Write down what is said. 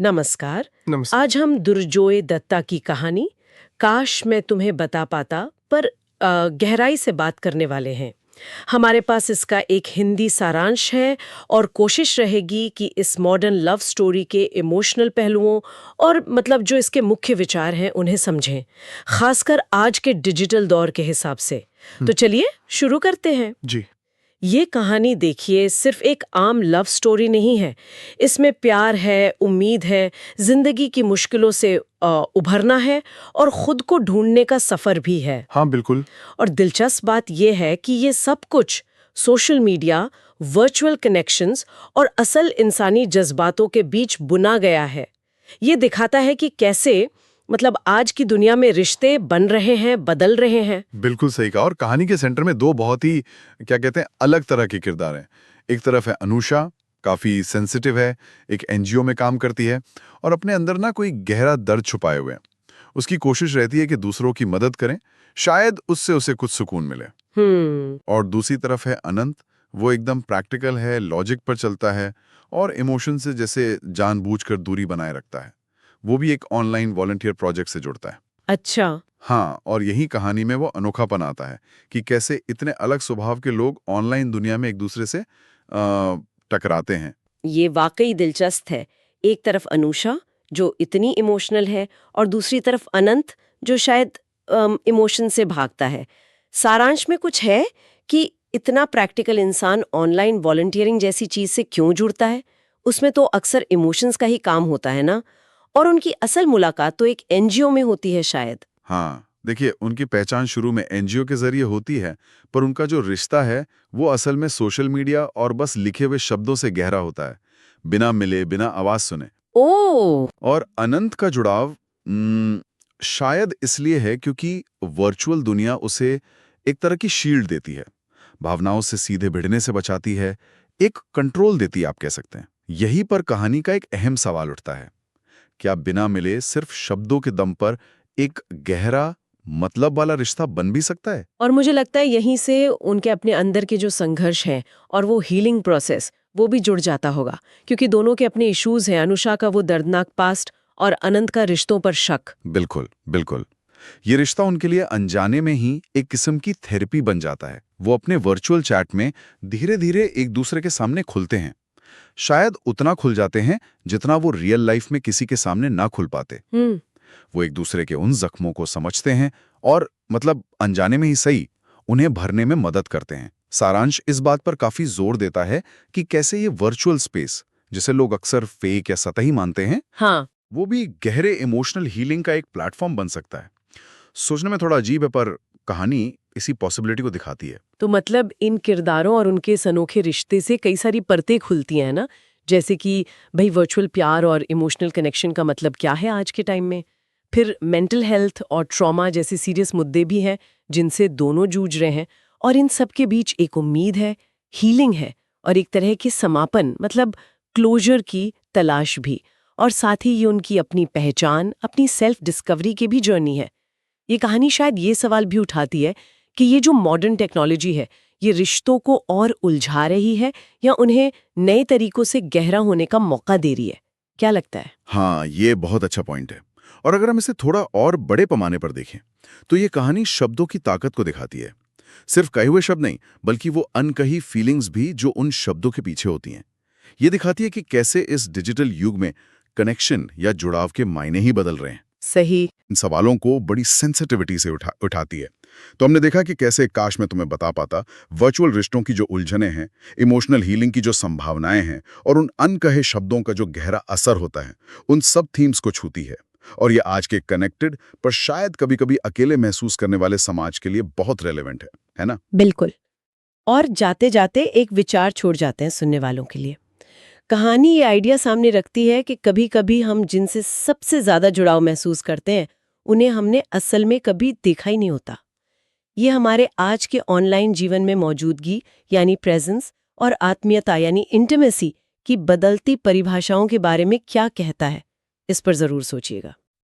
नमस्कार। नमस्कार। आज हम दुर्जोय दत्ता की कहानी काश मैं तुम्हें बता पाता पर गहराई से बात करने वाले हैं। हमारे पास इसका एक हिंदी सारांश है और कोशिश रहेगी कि इस मॉडर्न लव स्टोरी के इमोशनल पहलुओं और मतलब जो इसके मुख्य विचार हैं उन्हें समझें, खासकर आज के डिजिटल दौर के हिसाब से। तो चलिए शुरू करते हैं। जी। ये कहानी देखिए सिर्फ एक आम लव स्टोरी नहीं है। इसमें प्यार है, उम्मीद है, जिंदगी की मुश्किलों से उभरना है और खुद को ढूंढने का सफर भी है। हाँ, बिल्कुल। और दिलचस्प बात यह है कि ये सब कुछ सोशल मीडिया, वर्चुअल कनेक्शंस और असल इंसानी जज्बातों के बीच बुना गया है। ये दिखाता है कि कैसे मतलब आज की दुनिया में रिश्ते बन रहे हैं, बदल रहे हैं। बिल्कुल सही कहा। और कहानी के सेंटर में दो बहुत ही क्या कहते हैं अलग तरह के किरदार हैं। एक तरफ है अनुषा, काफी सेंसिटिव है, एक एनजीओ में काम करती है और अपने अंदर ना कोई गहरा दर्द छुपाए हुए हैं। उसकी कोशिश रहती है कि दूसरों की मदद करें, शायद उससे उसे कुछ सुकून मिले। और दूसरी तरफ है अनंत। वो एकदम प्रैक्टिकल है, लॉजिक पर चलता है और इमोशन से जैसे जानबूझकर दूरी बनाए रखता है। वो भी एक ऑनलाइन वॉलंटियर प्रोजेक्ट से जुड़ता है। अच्छा। हाँ, और यही कहानी में वो अनोखापन आता है कि कैसे इतने अलग स्वभाव के लोग ऑनलाइन दुनिया में एक दूसरे से टकराते हैं। ये वाकई दिलचस्प है। एक तरफ अनुषा जो इतनी इमोशनल है और दूसरी तरफ अनंत जो शायद इमोशन से भागता है। सारांश में कुछ है कि इतना प्रैक्टिकल इंसान ऑनलाइन वॉलंटियरिंग जैसी चीज से क्यों जुड़ता है। उसमें तो अक्सर इमोशंस का ही काम होता है ना। और उनकी असल मुलाकात तो एक एनजीओ में होती है शायद। हाँ, देखिए उनकी पहचान शुरू में एनजीओ के जरिए होती है, पर उनका जो रिश्ता है वो असल में सोशल मीडिया और बस लिखे हुए शब्दों से गहरा होता है, बिना मिले, बिना आवाज सुने। ओह। और अनंत का जुड़ाव शायद इसलिए है क्योंकि वर्चुअल दुनिया उसे एक तरह की शील्ड देती है, भावनाओं से सीधे भिड़ने से बचाती है, एक कंट्रोल देती है आप कह सकते हैं। यहीं पर कहानी का एक अहम सवाल उठता है, क्या बिना मिले सिर्फ शब्दों के दम पर एक गहरा मतलब वाला रिश्ता बन भी सकता है? और मुझे लगता है यहीं से उनके अपने अंदर के जो संघर्ष हैं और वो हीलिंग प्रोसेस वो भी जुड़ जाता होगा, क्योंकि दोनों के अपने इश्यूज हैं। अनुषा का वो दर्दनाक पास्ट और अनंत का रिश्तों पर शक। बिल्कुल, बिल्कुल। ये रिश्ता उनके लिए अनजाने में ही एक किस्म की थेरेपी बन जाता है। वो अपने वर्चुअल चैट में धीरे-धीरे एक दूसरे के सामने खुलते हैं। शायद उतना खुल जाते हैं जितना वो रियल लाइफ में किसी के सामने ना खुल पाते। वो एक दूसरे के उन जख्मों को समझते हैं और मतलब अनजाने में ही सही, उन्हें भरने में मदद करते हैं। सारांश इस बात पर काफी जोर देता है कि कैसे ये वर्चुअल स्पेस, जिसे लोग अक्सर फेक या सतही मानते हैं, हाँ। वो भी गहरे इमोशनल हीलिंग का एक प्लेटफॉर्म बन सकता है। सोचने में थोड़ा अजीब है, पर कहानी इसी पॉसिबिलिटी को दिखाती है। तो मतलब इन किरदारों और उनके इस अनोखे रिश्ते से कई सारी परतें खुलती हैं ना, जैसे कि भाई वर्चुअल प्यार और इमोशनल कनेक्शन का मतलब क्या है आज के टाइम में। फिर मेंटल हेल्थ और ट्रॉमा जैसे सीरियस मुद्दे भी हैं जिनसे दोनों जूझ रहे हैं। और इन सब के बीच एक उम्मीद है, हीलिंग है और एक तरह के समापन मतलब क्लोजर की तलाश भी। और साथ ही ये उनकी अपनी पहचान, अपनी सेल्फ डिस्कवरी की भी जर्नी है। ये कहानी शायद ये सवाल भी उठाती है कि ये जो मॉडर्न टेक्नोलॉजी है ये रिश्तों को और उलझा रही है या उन्हें नए तरीकों से गहरा होने का मौका दे रही है। क्या लगता है? हाँ, ये बहुत अच्छा पॉइंट है। और अगर हम इसे थोड़ा और बड़े पैमाने पर देखें, तो ये कहानी शब्दों की ताकत को दिखाती है। सिर्फ कहे हुए शब्द नहीं, बल्कि वो अनकही फीलिंग्स भी जो उन शब्दों के पीछे होती हैं। ये दिखाती है कि कैसे इस डिजिटल युग में कनेक्शन या जुड़ाव के मायने ही बदल रहे हैं। सही। इन सवालों को बड़ी सेंसिटिविटी से उठाती है। तो हमने देखा कि कैसे काश मैं तुम्हें बता पाता वर्चुअल रिश्तों की जो उलझनें हैं, इमोशनल हीलिंग की जो संभावनाएं हैं और उन अनकहे शब्दों का जो गहरा असर होता है, उन सब थीम्स को छूती है। और ये आज के कनेक्टेड पर शायद कभी-कभी अकेले महसूस करने वाले समाज के लिए बहुत रेलेवेंट है ना? बिल्कुल। और जाते जाते एक विचार छोड़ जाते हैं सुनने वालों के लिए। कहानी ये आइडिया सामने रखती है कि कभी कभी हम जिनसे सबसे ज्यादा जुड़ाव महसूस करते हैं उन्हें हमने असल में कभी देखा ही नहीं होता। ये हमारे आज के ऑनलाइन जीवन में मौजूदगी यानी प्रेजेंस और आत्मीयता यानी इंटीमेसी की बदलती परिभाषाओं के बारे में क्या कहता है, इस पर जरूर सोचिएगा।